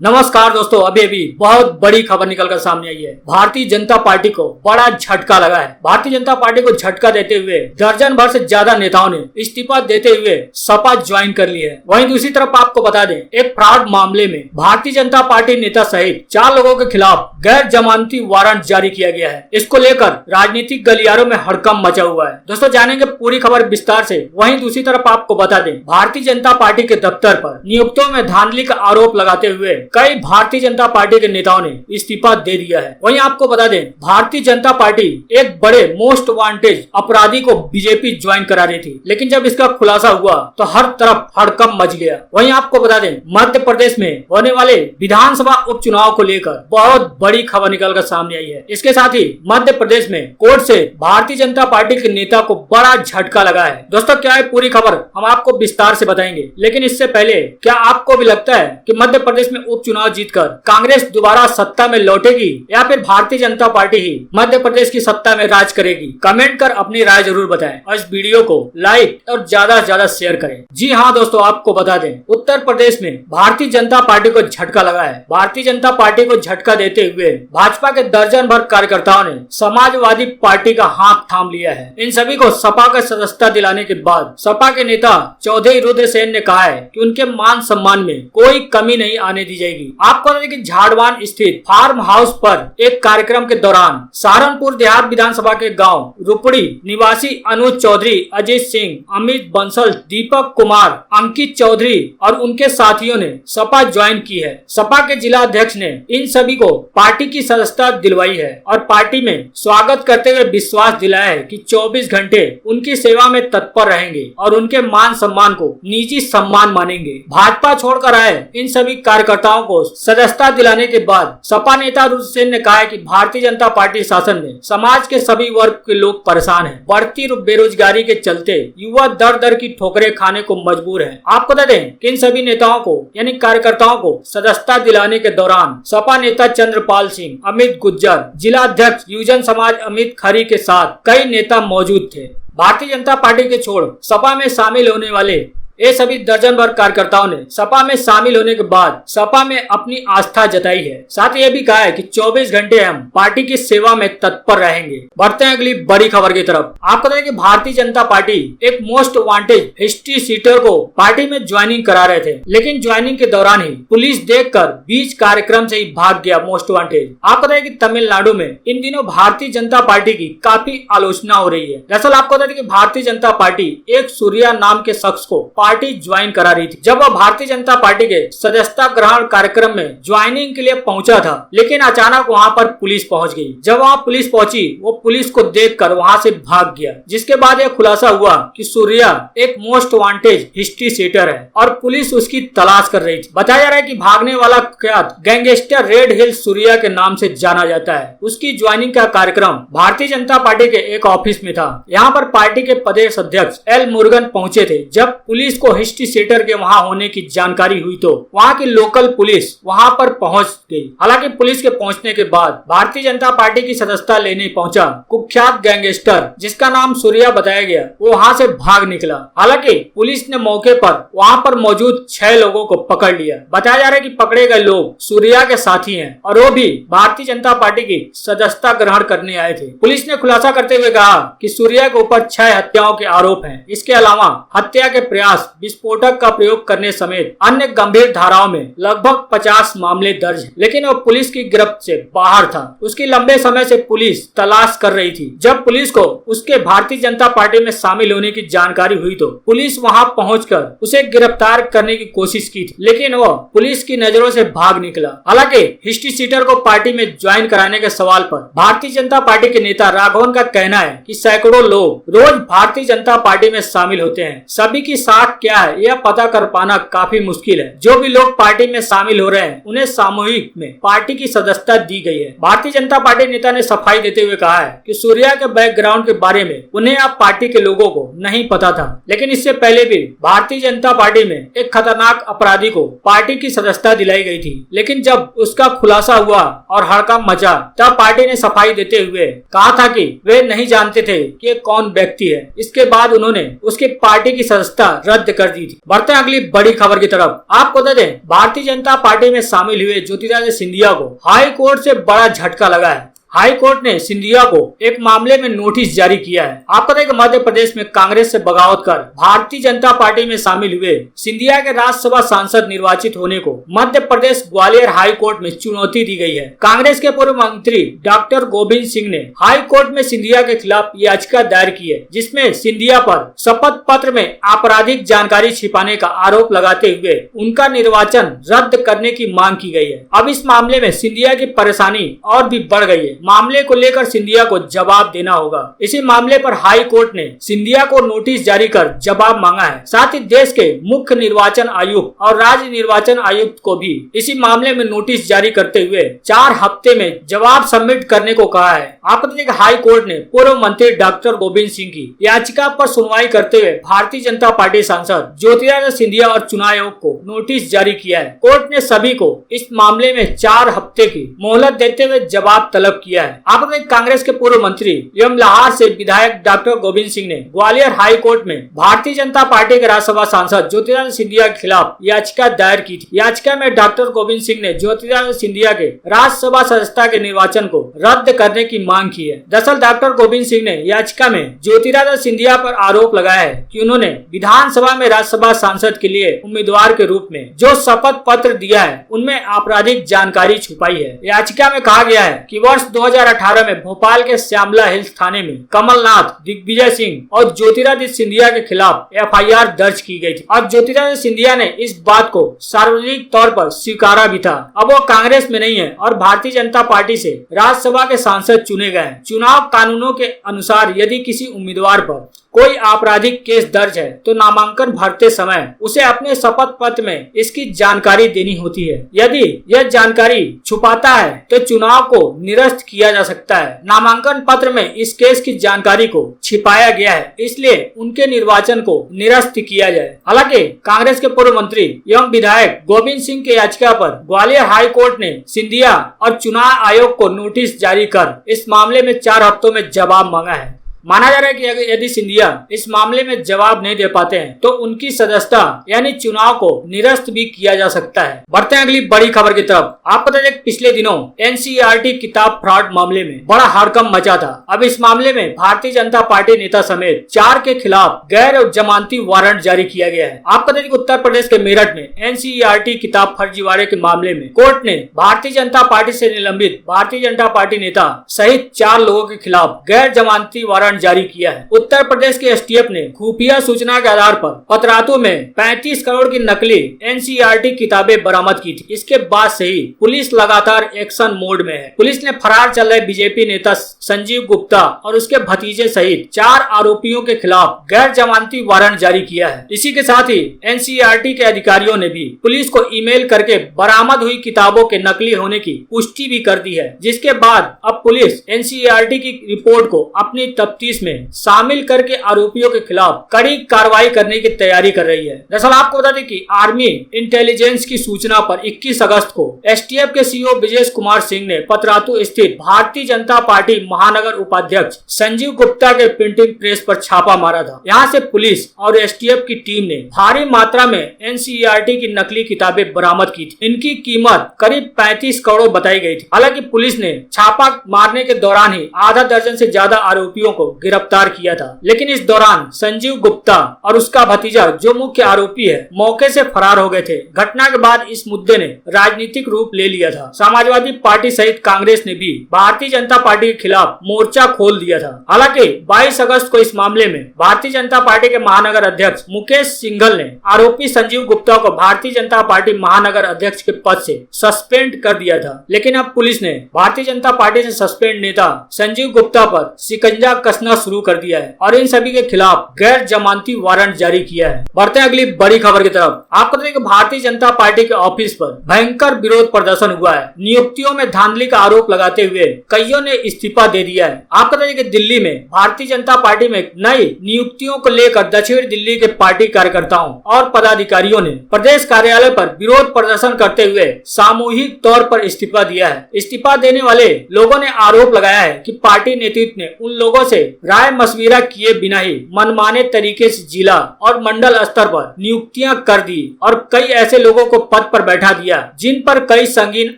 नमस्कार दोस्तों, अभी बहुत बड़ी खबर निकलकर सामने आई है। भारतीय जनता पार्टी को बड़ा झटका लगा है। भारतीय जनता पार्टी को झटका देते हुए दर्जन भर से ज्यादा नेताओं ने इस्तीफा देते हुए सपा ज्वाइन कर ली है। वहीं दूसरी तरफ आपको बता दें, एक फ्रॉड मामले में भारतीय जनता पार्टी नेता सहित 4 लोगों के खिलाफ गैर जमानती वारंट जारी किया गया है। इसको लेकर राजनीतिक गलियारों में हड़कंप मचा हुआ है। दोस्तों जानेंगे पूरी खबर विस्तार से। वहीं दूसरी तरफ आपको बता दें, भारतीय जनता पार्टी के दफ्तर पर नियुक्तों में धांधली का आरोप लगाते हुए कई भारतीय जनता पार्टी के नेताओं ने इस्तीफा दे दिया है। वहीं आपको बता दें, भारतीय जनता पार्टी एक बड़े मोस्ट वांटेड अपराधी को बीजेपी ज्वाइन करा रही थी, लेकिन जब इसका खुलासा हुआ तो हर तरफ हड़कंप मच गया। वहीं आपको बता दें, मध्य प्रदेश में होने वाले विधानसभा उपचुनाव को लेकर बहुत बड़ी खबर निकलकर सामने आई है। इसके साथ ही मध्य प्रदेश में कोर्ट से भारतीय जनता पार्टी के नेता को बड़ा झटका लगा है। दोस्तों क्या है पूरी खबर, हम आपको विस्तार से बताएंगे। लेकिन इससे पहले क्या आपको भी लगता है कि मध्य प्रदेश में उपचुनाव जीतकर कांग्रेस दोबारा सत्ता में लौटेगी या फिर भारतीय जनता पार्टी ही मध्य प्रदेश की सत्ता में राज करेगी? कमेंट कर अपनी राय जरूर बताएं और इस वीडियो को लाइक और ज्यादा से ज्यादा शेयर करें। जी हाँ दोस्तों, आपको बता दें, उत्तर प्रदेश में भारतीय जनता पार्टी को झटका लगा है। भारतीय जनता पार्टी को झटका देते हुए भाजपा के दर्जन भर कार्यकर्ताओं ने समाजवादी पार्टी का हाथ थाम लिया है। इन सभी को सपा का सदस्यता दिलाने के बाद सपा के नेता चौधरी रुद्रसेन ने कहा है कि उनके मान सम्मान में कोई कमी नहीं आने दी जाएगी। आपको बता दें कि झाड़वान स्थित फार्म हाउस पर एक कार्यक्रम के दौरान सहारनपुर देहात विधानसभा के गांव रुपड़ी निवासी अनुज चौधरी, अजीत सिंह, अमित बंसल, दीपक कुमार, अंकित चौधरी और उनके साथियों ने सपा ज्वाइन की है। सपा के जिला अध्यक्ष ने इन सभी को पार्टी की सदस्यता दिलवाई है और पार्टी में स्वागत करते हुए विश्वास दिलाया है कि 24 घंटे उनकी सेवा में तत्पर रहेंगे और उनके मान सम्मान को निजी सम्मान मानेंगे। भाजपा छोड़कर आए इन सभी कार्यकर्ताओं को सदस्यता दिलाने के बाद सपा नेता रुद्रसेन ने कहा है कि भारतीय जनता पार्टी शासन में समाज के सभी वर्ग के लोग परेशान हैं। बढ़ती बेरोजगारी के चलते युवा दर दर की ठोकरें खाने को मजबूर हैं। आपको बता दें कि इन सभी नेताओं को यानी कार्यकर्ताओं को सदस्यता दिलाने के दौरान सपा नेता चंद्रपाल सिंह, अमित गुज्जर, जिला अध्यक्ष युवजन समाज अमित खरी के साथ कई नेता मौजूद थे। भारतीय जनता पार्टी के छोड़ सपा में शामिल होने वाले ये सभी दर्जन भर कार्यकर्ताओं ने सपा में शामिल होने के बाद सपा में अपनी आस्था जताई है। साथ ही ये भी कहा है कि 24 घंटे हम पार्टी की सेवा में तत्पर रहेंगे। बढ़ते हैं अगली बड़ी खबर की तरफ। आपको बताएं कि भारतीय जनता पार्टी एक मोस्ट वांटेड हिस्ट्री सीटर को पार्टी में ज्वाइनिंग करा रहे थे, लेकिन ज्वाइनिंग के दौरान ही पुलिस देखकर बीच कार्यक्रम से ही भाग गया मोस्ट वांटेड। आपको बताएं कि तमिलनाडु में इन दिनों भारतीय जनता पार्टी की काफी आलोचना हो रही है। दरअसल आपको बताएं कि भारतीय जनता पार्टी एक सूर्या नाम के शख्स को पार्टी ज्वाइन करा रही थी। जब वह भारतीय जनता पार्टी के सदस्यता ग्रहण कार्यक्रम में ज्वाइनिंग के लिए पहुंचा था, लेकिन अचानक वहां पर पुलिस पहुंच गई। जब वहां पुलिस पहुंची, वो पुलिस को देखकर वहां से भाग गया, जिसके बाद यह खुलासा हुआ कि सूर्या एक मोस्ट वांटेड हिस्ट्री सीटर है और पुलिस उसकी तलाश कर रही थी। बताया जा रहा है कि भागने वाला कुख्यात गैंगस्टर रेड हिल सूर्या के नाम से जाना जाता है। उसकी ज्वाइनिंग का कार्यक्रम भारतीय जनता पार्टी के एक ऑफिस में था। यहाँ पर पार्टी के प्रदेश अध्यक्ष एल मुरुगन पहुंचे थे। जब पुलिस को हिस्ट्री सीटर के वहां होने की जानकारी हुई तो वहां की लोकल पुलिस वहां पर पहुंच गई। हालांकि पुलिस के पहुंचने के बाद भारतीय जनता पार्टी की सदस्यता लेने पहुंचा कुख्यात गैंगस्टर, जिसका नाम सूर्या बताया गया, वो वहां से भाग निकला। हालांकि पुलिस ने मौके पर वहां पर मौजूद 6 लोगों को पकड़ लिया। बताया जा रहा है कि पकड़े गए लोग सूर्या के साथी हैं और वो भी भारतीय जनता पार्टी की सदस्यता ग्रहण करने आए थे। पुलिस ने खुलासा करते हुए कहा कि सूर्या के ऊपर 6 हत्याओं के आरोप हैं। इसके अलावा हत्या के प्रयास, विस्फोटक का प्रयोग करने समेत अन्य गंभीर धाराओं में लगभग 50 मामले दर्ज हैं। लेकिन वो पुलिस की गिरफ्त से बाहर था। उसकी लंबे समय से पुलिस तलाश कर रही थी। जब पुलिस को उसके भारतीय जनता पार्टी में शामिल होने की जानकारी हुई तो पुलिस वहां पहुंचकर उसे गिरफ्तार करने की कोशिश की थी, लेकिन वह पुलिस की नजरों से भाग निकला। हालांकि हिस्ट्री सीटर को पार्टी में ज्वाइन कराने के सवाल पर भारतीय जनता पार्टी के नेता राघवन का कहना है कि सैकड़ों लोग रोज भारतीय जनता पार्टी में शामिल होते हैं। सभी की साख क्या है यह पता कर पाना काफी मुश्किल है। जो भी लोग पार्टी में शामिल हो रहे हैं उन्हें सामूहिक में पार्टी की सदस्यता दी गई है। भारतीय जनता पार्टी नेता ने सफाई देते हुए कहा है कि सूर्या के बैकग्राउंड के बारे में उन्हें अब पार्टी के लोगों को नहीं पता था, लेकिन इससे पहले भी भारतीय जनता पार्टी में एक खतरनाक अपराधी को पार्टी की सदस्यता दिलाई गई थी। लेकिन जब उसका खुलासा हुआ और हड़कंप मचा, तब पार्टी ने सफाई देते हुए कहा था कि वे नहीं जानते थे कि कौन व्यक्ति है। इसके बाद उन्होंने उसकी पार्टी की सदस्यता रद्द कर दी थी। बढ़ते हैं अगली बड़ी खबर की तरफ। आपको बता दें, भारतीय जनता पार्टी में शामिल हुए ज्योतिरादित्य सिंधिया को हाई कोर्ट से बड़ा झटका लगा है। हाई कोर्ट ने सिंधिया को एक मामले में नोटिस जारी किया है। आपको पता है कि मध्य प्रदेश में कांग्रेस से बगावत कर भारतीय जनता पार्टी में शामिल हुए सिंधिया के राज्यसभा सांसद निर्वाचित होने को मध्य प्रदेश ग्वालियर हाई कोर्ट में चुनौती दी गई है। कांग्रेस के पूर्व मंत्री डॉक्टर गोविंद सिंह ने हाई कोर्ट में सिंधिया के खिलाफ याचिका दायर की है, जिसमें सिंधिया पर शपथ पत्र में आपराधिक जानकारी छिपाने का आरोप लगाते हुए उनका निर्वाचन रद्द करने की मांग की गई है। अब इस मामले में सिंधिया की परेशानी और भी बढ़ गई है। मामले को लेकर सिंधिया को जवाब देना होगा। इसी मामले पर हाई कोर्ट ने सिंधिया को नोटिस जारी कर जवाब मांगा है। साथ ही देश के मुख्य निर्वाचन आयुक्त और राज्य निर्वाचन आयुक्त को भी इसी मामले में नोटिस जारी करते हुए 4 हफ्ते में जवाब सबमिट करने को कहा है। आपको बता दें कि हाई कोर्ट ने पूर्व मंत्री डॉक्टर गोविंद सिंह की याचिका पर सुनवाई करते हुए भारतीय जनता पार्टी सांसद ज्योतिरादित्य सिंधिया और चुनाव आयोग को नोटिस जारी किया है। कोर्ट ने सभी को इस मामले में 4 हफ्ते की मोहलत देते हुए जवाब तलब किया है। आपको कांग्रेस के पूर्व मंत्री एवं लाहौर से विधायक डॉक्टर गोविंद सिंह ने ग्वालियर हाई कोर्ट में भारतीय जनता पार्टी के राज्यसभा सांसद ज्योतिरादित्य सिंधिया के खिलाफ याचिका दायर की थी। याचिका में डॉक्टर गोविंद सिंह ने ज्योतिरादित्य सिंधिया के राज्यसभा सदस्यता के निर्वाचन को रद्द करने की मांग की है। दरअसल डॉक्टर गोविंद सिंह ने याचिका में ज्योतिरादित्य सिंधिया पर आरोप लगाया है कि उन्होंने विधानसभा में राज्यसभा सांसद के लिए उम्मीदवार के रूप में जो शपथ पत्र दिया है उनमें आपराधिक जानकारी छुपाई है। याचिका में कहा गया है कि वर्ष 2018 में भोपाल के श्यामला हिल्स थाने में कमलनाथ, दिग्विजय सिंह और ज्योतिरादित्य सिंधिया के खिलाफ एफआईआर दर्ज की गई थी। अब ज्योतिरादित्य सिंधिया ने इस बात को सार्वजनिक तौर पर स्वीकारा भी था। अब वो कांग्रेस में नहीं है और भारतीय जनता पार्टी से राज्यसभा के सांसद चुने गए हैं। चुनाव कानूनों के अनुसार यदि किसी उम्मीदवार पर कोई आपराधिक केस दर्ज है तो नामांकन भरते समय उसे अपने शपथ पत्र में इसकी जानकारी देनी होती है। यदि यह जानकारी छुपाता है तो चुनाव को निरस्त किया जा सकता है। नामांकन पत्र में इस केस की जानकारी को छिपाया गया है, इसलिए उनके निर्वाचन को निरस्त किया जाए। हालांकि कांग्रेस के पूर्व मंत्री एवं विधायक गोविंद सिंह की याचिका पर ग्वालियर हाई कोर्ट ने सिंधिया और चुनाव आयोग को नोटिस जारी कर इस मामले में 4 हफ्तों में जवाब मांगा है। माना जा रहा है कि यदि सिंधिया इस मामले में जवाब नहीं दे पाते हैं तो उनकी सदस्यता यानी चुनाव को निरस्त भी किया जा सकता है। बढ़ते हैं अगली बड़ी खबर की तरफ। आपको बता दें पिछले दिनों एनसीईआरटी किताब फ्रॉड मामले में बड़ा हड़कंप मचा था। अब इस मामले में भारतीय जनता पार्टी नेता समेत 4 के खिलाफ गैर जमानती वारंट जारी किया गया है। आपको बता दें उत्तर प्रदेश के मेरठ में एनसीईआरटी किताब फर्जीवाड़े के मामले में कोर्ट ने भारतीय जनता पार्टी से निलंबित भारतीय जनता पार्टी नेता सहित 4 लोगों के खिलाफ गैर जमानती वारंट जारी किया है। उत्तर प्रदेश के एसटीएफ ने खुफिया सूचना के आधार पर पतरातू में 35 करोड़ की नकली एनसीईआरटी किताबें बरामद की थी। इसके बाद से ही पुलिस लगातार एक्शन मोड में है। पुलिस ने फरार चल रहे बीजेपी नेता संजीव गुप्ता और उसके भतीजे सहित 4 आरोपियों के खिलाफ गैर जमानती वारंट जारी किया है। इसी के साथ ही एनसीईआरटी के अधिकारियों ने भी पुलिस को ईमेल करके बरामद हुई किताबों के नकली होने की पुष्टि भी कर दी है, जिसके बाद अब पुलिस एनसीईआरटी की रिपोर्ट को अपनी तफ्तीश में शामिल करके आरोपियों के खिलाफ कड़ी कार्रवाई करने की तैयारी कर रही है। दरअसल आपको बता दें कि आर्मी इंटेलिजेंस की सूचना पर 21 अगस्त को एसटीएफ के सीईओ विजेश कुमार सिंह ने पतरातू स्थित भारतीय जनता पार्टी महानगर उपाध्यक्ष संजीव गुप्ता के प्रिंटिंग प्रेस पर छापा मारा था। यहाँ से पुलिस और एसटीएफ की टीम ने भारी मात्रा में एनसीईआरटी की नकली किताबें बरामद की थी। इनकी कीमत करीब 35 करोड़ बताई गई थी। हालांकि पुलिस ने छापा मारने के दौरान ही आधा दर्जन से ज्यादा आरोपियों को गिरफ्तार किया था, लेकिन इस दौरान संजीव गुप्ता और उसका भतीजा जो मुख्य आरोपी है मौके से फरार हो गए थे। घटना के बाद इस मुद्दे ने राजनीतिक रूप ले लिया था। समाजवादी पार्टी सहित कांग्रेस ने भी भारतीय जनता पार्टी के खिलाफ मोर्चा खोल दिया था। हालांकि 22 अगस्त को इस मामले में भारतीय जनता पार्टी के महानगर अध्यक्ष मुकेश सिंघल ने आरोपी संजीव गुप्ता को भारतीय जनता पार्टी महानगर अध्यक्ष के पद से सस्पेंड कर दिया था। लेकिन अब पुलिस ने भारतीय जनता पार्टी से सस्पेंड नेता संजीव गुप्ता पर शिकंजा कसना शुरू कर दिया है और इन सभी के खिलाफ गैर जमानती वारंट जारी किया है। बढ़ते हैं अगली बड़ी खबर की तरफ। आपको बता दें कि भारतीय जनता पार्टी के ऑफिस पर भयंकर विरोध प्रदर्शन हुआ है। नियुक्तियों में धांधली का आरोप लगाते हुए कईयों ने इस्तीफा दे दिया है। आपको बता दें कि दिल्ली में भारतीय जनता पार्टी में नई नियुक्तियों को लेकर दक्षिण दिल्ली के पार्टी कार्यकर्ताओं और पदाधिकारियों ने प्रदेश कार्यालय पर विरोध प्रदर्शन करते हुए सामूहिक तौर पर इस्तीफा दिया है। इस्तीफा देने वाले लोगों ने आरोप लगाया है कि पार्टी नेतृत्व ने उन लोगों से राय मशविरा किए बिना ही मनमाने तरीके से जिला और मंडल स्तर पर नियुक्तियां कर दी और कई ऐसे लोगों को पद पर बैठा दिया जिन पर कई संगीन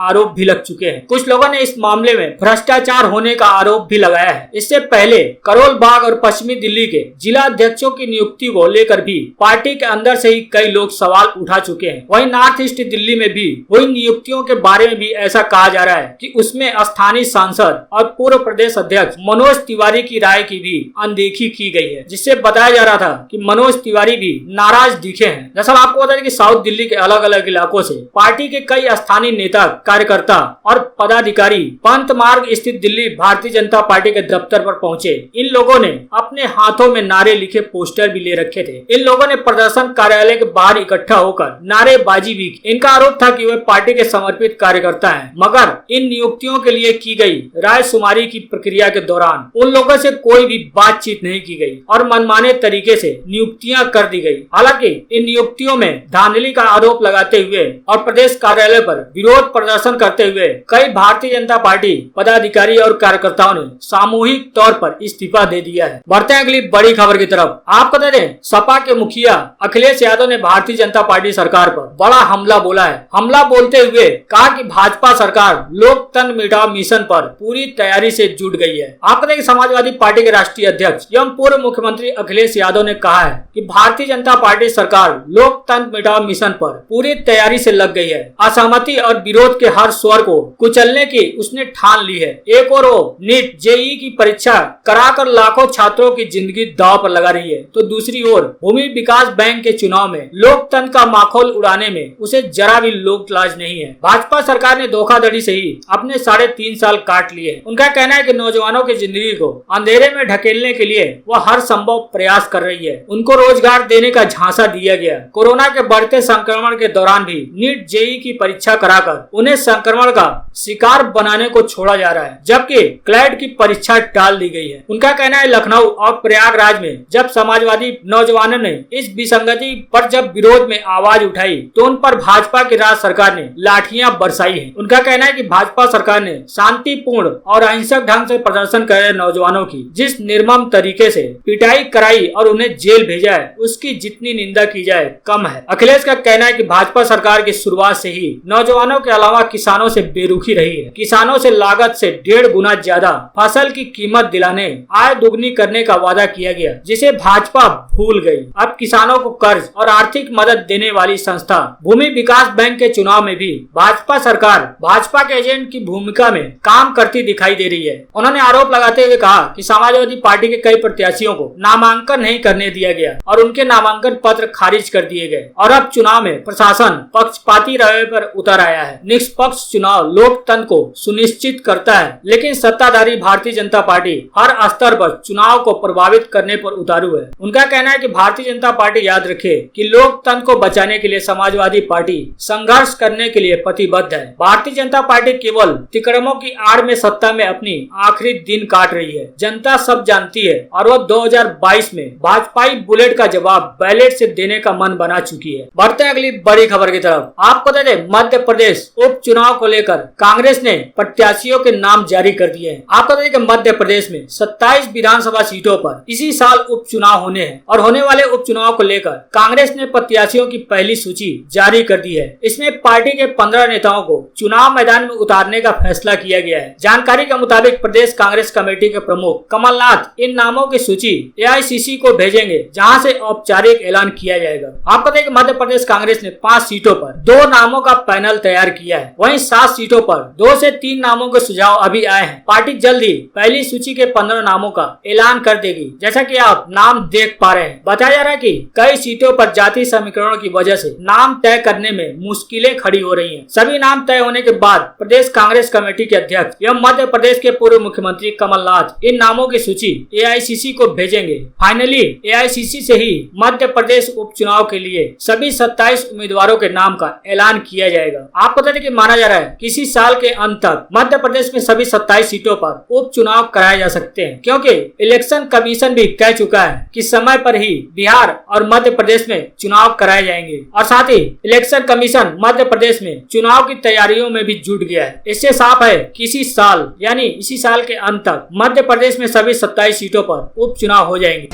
आरोप भी लग चुके हैं। कुछ लोगों ने इस मामले में भ्रष्टाचार होने का आरोप भी लगाया है। इससे पहले करोल बाग और पश्चिमी दिल्ली के जिला अध्यक्षों की नियुक्ति को लेकर भी पार्टी के अंदर से ही कई लोग सवाल उठा चुके हैं। वहीं नॉर्थ ईस्ट दिल्ली में भी हुई नियुक्तियों के बारे में भी ऐसा कहा जा रहा है कि उसमें स्थानीय सांसद और पूर्व प्रदेश अध्यक्ष मनोज तिवारी की राय की भी अनदेखी की गई है, जिससे बताया जा रहा था कि मनोज तिवारी भी नाराज दिखे हैं। दरअसल आपको बता दें कि साउथ दिल्ली के अलग अलग इलाकों से पार्टी के कई स्थानीय नेता, कार्यकर्ता और पदाधिकारी पंत मार्ग स्थित दिल्ली भारतीय जनता पार्टी के दफ्तर पर पहुंचे। इन लोगों ने अपने हाथों में नारे लिखे पोस्टर भी ले रखे थे। इन लोगों ने प्रदर्शन कार्यालय के बाहर इकट्ठा होकर नारेबाजी भी की। इनका आरोप था कि वे पार्टी के समर्पित कार्यकर्ता हैं, मगर इन नियुक्तियों के लिए की गई रायशुमारी की प्रक्रिया के दौरान उन लोगों से कोई भी बातचीत नहीं की गई और मनमाने तरीके से नियुक्तियां कर दी गई। हालांकि इन नियुक्तियों में धांधली का आरोप लगाते हुए और प्रदेश कार्यालय पर विरोध प्रदर्शन करते हुए कई भारतीय जनता पार्टी पदाधिकारी और कार्यकर्ताओं ने सामूहिक तौर पर इस्तीफा दे दिया है। बढ़ते हैं अगली बड़ी खबर की तरफ। आपको बता दें, सपा के मुखिया अखिलेश यादव ने भारतीय जनता पार्टी सरकार पर बड़ा हमला बोला है। हमला बोलते हुए कहा कि भाजपा सरकार लोकतंत्र मिटाओ मिशन पर पूरी तैयारी से जुट गई है। आपको दें, समाजवादी पार्टी के राष्ट्रीय अध्यक्ष एवं पूर्व मुख्यमंत्री अखिलेश यादव ने कहा है कि भारतीय जनता पार्टी सरकार लोकतंत्र मिटाओ मिशन पर पूरी तैयारी से लग गई है। असहमति और विरोध के हर स्वर को कुचलने की उसने ठान ली है। एक और वो नीट जेईई की परीक्षा कराकर लाखों छात्रों की जिंदगी दांव पर लगा रही है, तो दूसरी ओर भूमि विकास बैंक के चुनाव में लोकतंत्र का माखौल उड़ाने में उसे जरा भी लोक लाज नहीं है। भाजपा सरकार ने धोखाधड़ी से ही अपने 3.5 साल काट लिए। उनका कहना है कि नौजवानों की जिंदगी को अंधेरे में ढकेलने के लिए वह हर संभव प्रयास कर रही है। उनको रोजगार देने का झांसा दिया गया। कोरोना के बढ़ते संक्रमण के दौरान भी नीट जेईई की परीक्षा कराकर उन्हें संक्रमण का शिकार बनाने को छोड़ा जा रहा है, जबकि क्लैट की परीक्षा टाल दी गई है। उनका कहना है लखनऊ और प्रयागराज में जब समाजवादी नौजवानों ने इस विसंगति पर जब विरोध में आवाज उठाई तो उन पर भाजपा की राज्य सरकार ने लाठियां बरसाई है। उनका कहना है कि भाजपा सरकार ने शांतिपूर्ण और अहिंसक ढंग से प्रदर्शन कर रहे नौजवानों की जिस निर्मम तरीके से पिटाई कराई और उन्हें जेल भेजा है, उसकी जितनी निंदा की जाए कम है। अखिलेश का कहना है कि भाजपा सरकार की शुरुआत से ही नौजवानों के अलावा किसानों से बेरुखी रही है। किसानों से लागत से 1.5 गुना ज्यादा फसल की कीमत दिलाने, आय दुगनी करने का वादा किया गया, जिसे भाजपा भूल गई। अब किसानों को कर्ज और आर्थिक मदद देने वाली संस्था भूमि विकास बैंक के चुनाव में भी भाजपा सरकार भाजपा के एजेंट की भूमिका में काम करती दिखाई दे रही है। उन्होंने आरोप लगाते हुए कहा कि समाजवादी पार्टी के कई प्रत्याशियों को नामांकन नहीं करने दिया गया और उनके नामांकन पत्र खारिज कर दिए गए और अब चुनाव में प्रशासन पक्षपाती रवैये पर उतर आया है। निष्पक्ष चुनाव लोकतंत्र को सुनिश्चित करता है, लेकिन सत्ताधारी भारतीय जनता पार्टी हर स्तर पर चुनाव को प्रभावित करने पर उतारू है। उनका कहना है कि भारतीय जनता पार्टी याद रखे कि लोकतंत्र को बचाने के लिए समाजवादी पार्टी संघर्ष करने के लिए प्रतिबद्ध है। भारतीय जनता पार्टी केवल तिकड़मों की आड़ में सत्ता में अपनी आखिरी दिन काट रही है। जनता सब जानती है और वह 2022 में भाजपाई बुलेट का जवाब बैलेट से देने का मन बना चुकी है। बढ़ते हैं अगली बड़ी खबर की तरफ। आपको बता दें, मध्य प्रदेश उपचुनाव को लेकर कांग्रेस ने प्रत्याशियों के नाम जारी कर दिए हैं। आपको बता दें कि मध्य प्रदेश में 27 विधानसभा सीटों पर इसी साल उपचुनाव होने हैं और होने वाले उपचुनाव को लेकर कांग्रेस ने प्रत्याशियों की पहली सूची जारी कर दी है। इसमें पार्टी के 15 नेताओं को चुनाव मैदान में उतारने का फैसला किया गया है। जानकारी के मुताबिक प्रदेश कांग्रेस कमेटी के प्रमुख कमलनाथ इन नामों की सूची एआईसीसी को भेजेंगे, जहां से औपचारिक ऐलान किया जाएगा। आपको देखें, मध्य प्रदेश कांग्रेस ने 5 सीटों पर 2 नामों का पैनल तैयार किया है। वहीं 7 सीटों पर 2 से 3 नामों के सुझाव अभी आए हैं। पार्टी जल्द ही पहली सूची के 15 नामों का ऐलान कर देगी। जैसा कि आप नाम देख पा रहे हैं, बताया जा रहा है कि कई सीटों पर जाति समीकरणों की वजह से नाम तय करने में मुश्किलें खड़ी हो रही हैं। सभी नाम तय होने के बाद प्रदेश कांग्रेस कमेटी के अध्यक्ष एवं मध्य प्रदेश के पूर्व मुख्यमंत्री कमलनाथ इन नामों की सूची एआईसीसी को भेजेंगे। फाइनली एआईसीसी से ही मध्य प्रदेश उपचुनाव के लिए सभी 27 उम्मीदवारों के नाम का ऐलान किया जाएगा। आपको बता दें कि माना जा रहा है कि इसी साल के अंत तक मध्य प्रदेश में सभी 27 सीटों पर उपचुनाव कराए जा सकते हैं, क्योंकि इलेक्शन कमीशन भी कह चुका है कि समय पर ही बिहार और मध्य प्रदेश में चुनाव कराए जाएंगे और साथ ही इलेक्शन कमीशन मध्य प्रदेश में चुनाव की तैयारियों में भी जुट गया है। इससे साफ है कि इसी साल यानी इसी साल के अंत तक मध्य प्रदेश में सभी 27 सीटों पर उपचुनाव हो जाएंगे।